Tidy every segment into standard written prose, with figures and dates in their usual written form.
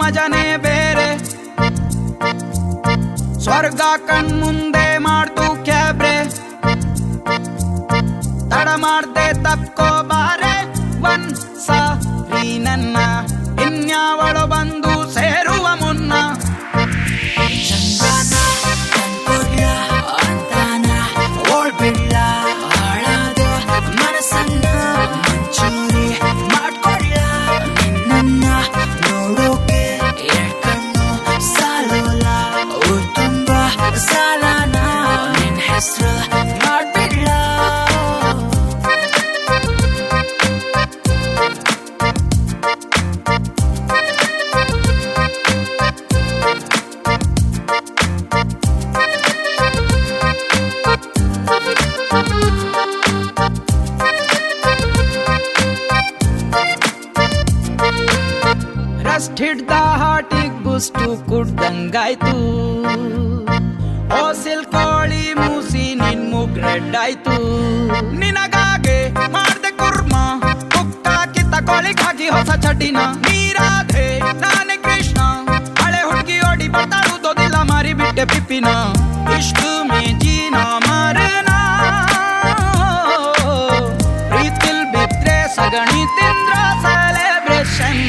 ಮಜನೇ ಬೇರೆ. ಸ್ವರ್ಗ ಕಣ್ಮುಂದೆ ಮಾಡ್ತು ಕ್ಯಾಬ್ರೆ, ತಡ ಮಾಡ್ದೆ ತಪ್ಕೋ ಬಾರೆ ಒಂದ್ಸರಿ ನನ್ನ, ಇನ್ಯಾವಳು ಬಂದು ಸೇರುವ ಮುನ್ನ. ಚಂದನ ತಂದ್ಕೊಡ್ಲ ಅಂತಾನ ಓಡ್ಬಿಡ್ಲ, ಹಾಳಾದ ಮನಸ್ಸನ್ನ ಮಂಚೂರಿ ಮಾಡ್ಕೊಡ್ಲ. ನಿನ್ನ ನೋಡೋಕೆ ಕಣ್ಣು ಸಾಲೋಲ್ಲ, ಊರ್ ತುಂಬ ಸಾಲನ ನಿನ್ ಹೆಸ್ರು ಮಾಡ್ಬಿಡ್ಲ. ರಸ್ಟ್ ಹಿಡ್ದ ಹಾಟಿಗ್ ಬುಸ್ಟು ಕುಡ್ದಂಗಾಯ್ತು, ಓಸಿಲ್ ಕೋಳಿ ಮೂಸಿ ನಿನ್ ಮುಗ್ ರೆಡ್ ಆಯ್ತು. ನಿನಗಾಗೆ ಮಾಡ್ದೆ ಕುರ್ಮ, ಕುಕ್ಕ ಕಿತ್ತ ಕೋಳಿಗಾಗಿ ಹೊಸ ಚಟಿನ. ನೀರಾಧೆ ನಾನೇ ಕೃಷ್ಣ, ಹಳೆ ಹುಡುಗಿ ಓಡಿ ಬರ್ತಾಡುವುದಿಲ್ಲ ಮಾರಿ ಬಿಟ್ಟೆ ಪಿಪ್ಪಿನ. ಇಷ್ಟು ಮೇಜಿನ ಮರನ ಪ್ರೀತಿಲ್ ಬಿದ್ರೆ ಸಗಣಿ ತಿಂದ್ರ ಸೆಲೆಬ್ರೇಷನ್.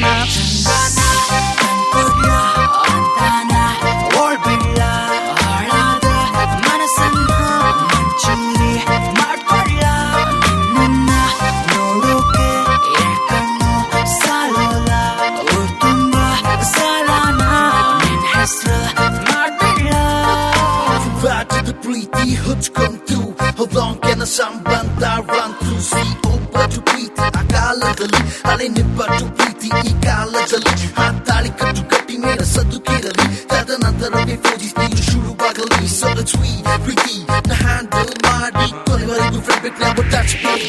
ಪ್ರೀತಿ ಹುಚ್ಕೊಂತು ಹೋದಂಗೆನ ಸಂಬಂಧ run through sweet ಒಬ್ಬಟ್ಟು ಪ್ರೀತಿ ಆ ಕಾಲದಲ್ಲಿ, ಹಳೆ ನಿಬ್ಬಟ್ಟು ಪ್ರೀತಿ ಈ ಕಾಲದಲ್ಲಿ. ಹಾತಾಳಿ ಕಟ್ಟು ಕಟ್ಟಿ ಮೇಲೆ ಸದುಕಿರಲಿ, ತದನಂತರವೇ ಫೋಜಿ ನೀರು ಶುರುವಾಗಲಿ. So the sweet ಪ್ರೀತಿ ನ ಹ್ಯಾಂಡಲ್ ಮಾಡಿ ಕೊನೆವರೆಗೂ ಫ್ರೆಂಡ್ ನಾವು ಟಚ್ ಮಾಡಿ.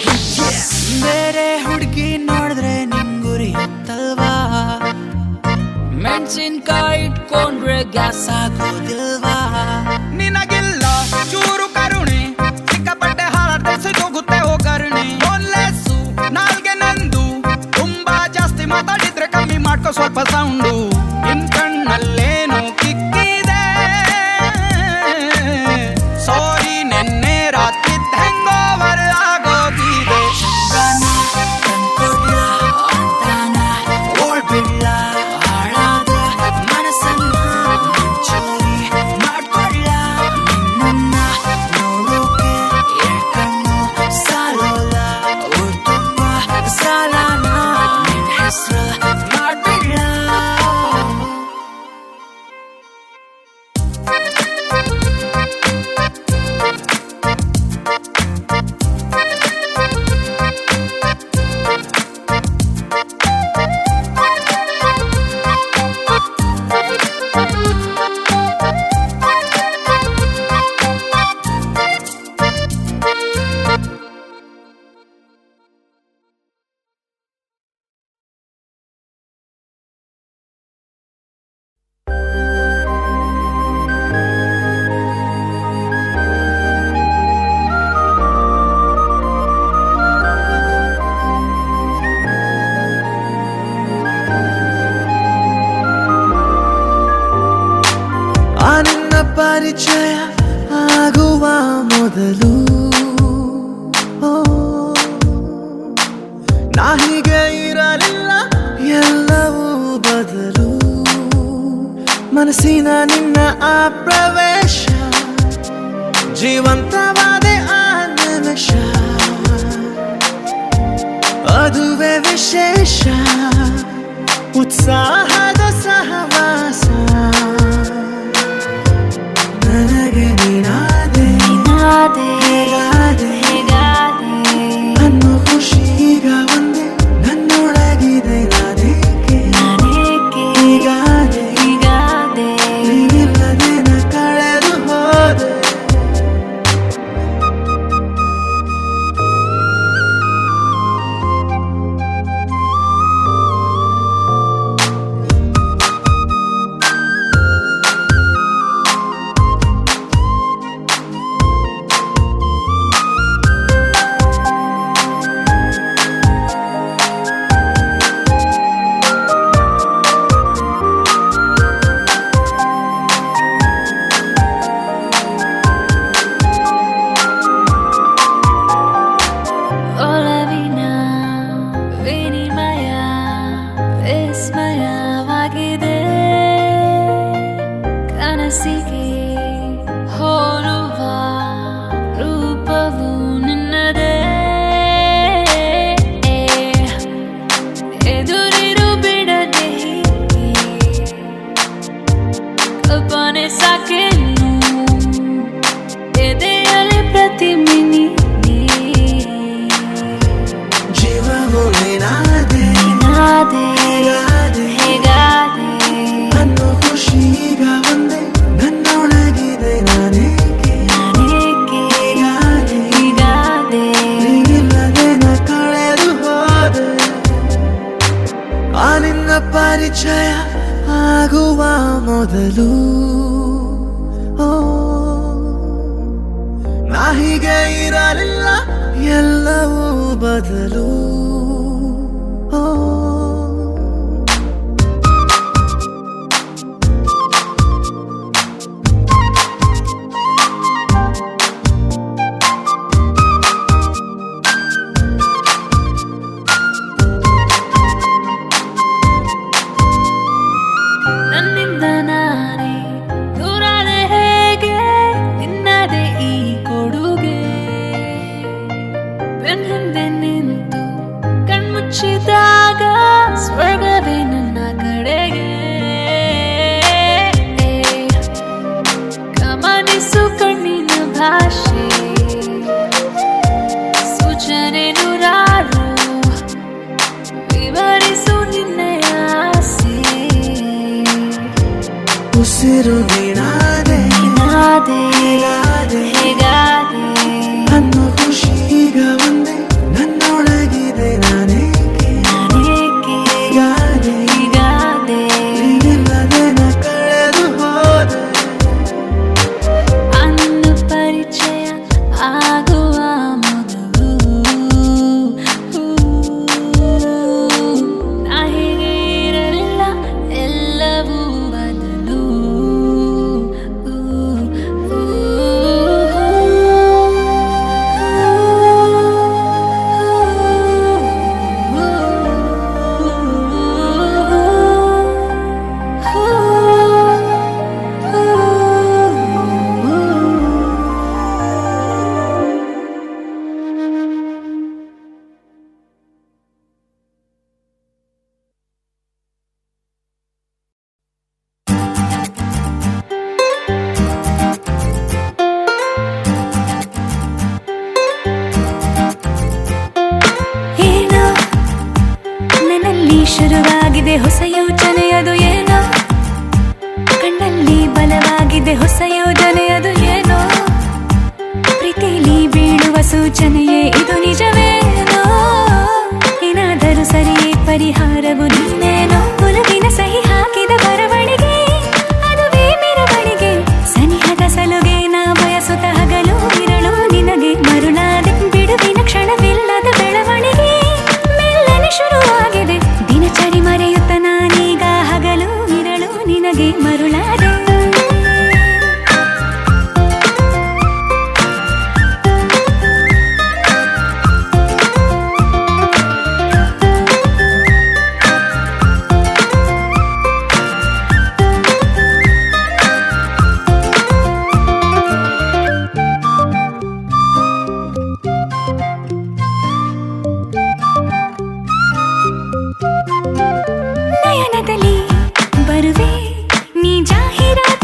ಬೇರೆ ಹುಡುಗಿ ನೋಡಿದ್ರೆ ನಿಂಗುರಿ ಹತ್ತಲ್ವಾ, ಮೆಣಸಿನ್ಕಾಯಿ ಇಟ್ಕೊಂಡ್ರೆ ಗ್ಯಾಸ್ ಆಗೋದಿಲ್ವಾ. ನಿನಗಿಲ್ಲ ಚೂರು ಕರುಣೆ, ಸಿಕ್ಕಾಪಟ್ಟೆ ಹಾರಾಡ್ದೆ ಸಿಗೋಗುತ್ತೆ ಹೋಗರಣೆ. ಒಲ್ಲೆಸು ನಾಲ್ಗೆ ನಂದು, ತುಂಬಾ ಜಾಸ್ತಿ ಮಾತಾಡಿದ್ರೆ ಕಮ್ಮಿ ಮಾಡ್ಕೋ ಸ್ವಲ್ಪ ಸೌಂಡು. ನಿನ್ ಕಣ್ಣಲ್ಲೇನು ಕಿಕ್ಕಿದೆ, ಸಾರಿ ನೆನ್ನೆ ರಾತ್ರಿ ಹೆಂಗೋವರ್ ಆಗೋಗಿದೆ. ಓಡ್ಬಿಡ್ಲ, ಹಾಳಾದ ಮನಸ್ಸನ್ನ ಮಂಚೂರಿ ಮಾಡ್ಕೊಡ್ಲ. ನಿನ್ನ ನೋಡೋಕೆ ಕಣ್ಣು ಸಾಲೋಲ್ಲ, ಊರ್ ತುಂಬ ಸಾಲನ ನಿನ್ ಹೆಸ್ರು ಮಾಡ್ಬಿಡ್ಲ. ಪರಿಚಯ ಆಗುವ ಮೊದಲು ನಾ ಹೀಗೆ ಇರಲಿಲ್ಲ, ಎಲ್ಲವೂ ಬದಲು. ಮನಸ್ಸಿನ ನಿನ್ನ ಆ ಪ್ರವೇಶ, ಜೀವಂತವಾದ ಆ ನಿಮಿಷ, ಅದುವೇ ವಿಶೇಷ. ಉತ್ಸಾಹದ ಸಹವಾಸ, ನನಗೆ ನೀನಾದೆ ಅನ್ನೋ ಖುಷಿ ಈಗ ಒಂದೇ ನನ್ನೊಳಗಿದೆ. ನಾನೇಕೆ ಹೀಗಾದೆ, ನೀನಿಲ್ಲದೆ ನ ಕಳೆದು ಹೋದೆ. ಮನಸ್ಸಿಗೆ ಹೋಲುವ ರೂಪವು ನಿನ್ನದೇ ಎದುರಿರು ಬಿಡದೆ ಕಲ್ಪನೆ ಸಾಕೆನ್ನು ಎದೆಯಲ್ಲಿ ಪ್ರತಿಮಿನಿ ಜೀವವು ನೀನಾದೆ ಹೇಗಾದೆ ಅನ್ನೋ ಖುಷಿ ಈಗ ಒಂದೇ ನನ್ನೊಳಗಿದೆ ನಾನೇಕೆ ಹೀಗಾದೆ ನೀನಿಲ್ಲದೆ ನ ಕಳೆದು ಹೋದೆ ಆ ನಿನ್ನ ಪರಿಚಯ ಆಗುವ ಮೊದಲು ಓ ನಾ ಹೀಗೆ ಇರಲಿಲ್ಲ ಎಲ್ಲವೂ ಬದಲು ಓ ನನ್ನಿಂದ ನಾನೇ ದೂರಾದೆ ಹೇಗೆ ನಿನ್ನದೇ ಈ ಕೊಡುಗೆ ಬೆನ್ನಿಂದೆ ನಿಂತು ಕಣ್ಮುಚ್ಚಿದಾಗ ಸ್ವರ್ಗವೇ ನನ್ನ ಕಡೆಗೆ ಗಮನಿಸು ಕಣ್ಣಿನ ಭಾಷೆ ಸೂಚನೆ ನೂರಾರು ವಿವರಿಸು ನಿನ್ನೆಯ ಆಸೆ ಉಸಿರು ನೀನಾದೆ ಹೇಗಾದೆ ಅನ್ನೋ ಖುಷಿ ಈಗ ಒಂದೇ ನನ್ನೊಳಗಿದೆ ನಾನೇಕೆ ಹೀಗಾದೆ ನೀನಿಲ್ಲದೆ ನ ಕಳೆದು ಹೋದೆ ಅನ್ನ ಪರಿಚಯ ಆಗುವ ಮೊದಲು ನಾ ಹೀಗೆ ಇರಲಿಲ್ಲ ಎಲ್ಲವೂ ಬದಲು ಏನೋ ನನ್ನಲ್ಲಿ ಶುರುವಾಗಿದೆ ಹೊಸ ಯೋಚನೆಯದು ಏನೋ ಕಣ್ಣಲ್ಲಿ ಬಲವಾಗಿದೆ ಹೊಸ ಯೋಜನೆಯದು ಏನೋ ಪ್ರೀತಿಲಿ ಬೀಳುವ ಸೂಚನೆಯೇ ಇದು ನಿಜವೇನೋ ಏನಾದರೂ ಸರಿಯೇ ಪರಿಹಾರವು ನೀನೇನೋ ಒಲವಿನ ಸಹಿ ಹಾಕಿದ ಬರವಣಿಗೆ ಅದುವೇ ಮೆರವಣಿಗೆ ಸನಿಹದ ಸಲುಗೆ ನಾ ಬಯಸುತ್ತ ಹಗಲು ಇರಳು ನಿನಗೆ ಮರುಳಾದೆ ಬಿಡುವಿನ ಕ್ಷಣವಿಲ್ಲದ ಬೆಳವಣಿಗೆ ಮೆಲ್ಲನೆ ಶುರುವಾಗಿದೆ ದಿನಚರಿ ಮರೆಯುತ್ತ ನಾನೀಗ ಹಗಲು ಇರಳು ನಿನಗೆ ಮರುಳಾದೆ ನಯನದಲ್ಲಿ ಬರುವೆ ನೀ ಜಾಹೀರಾತು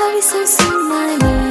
ಭಾವಿಸು ಸುಮ್ಮನೆ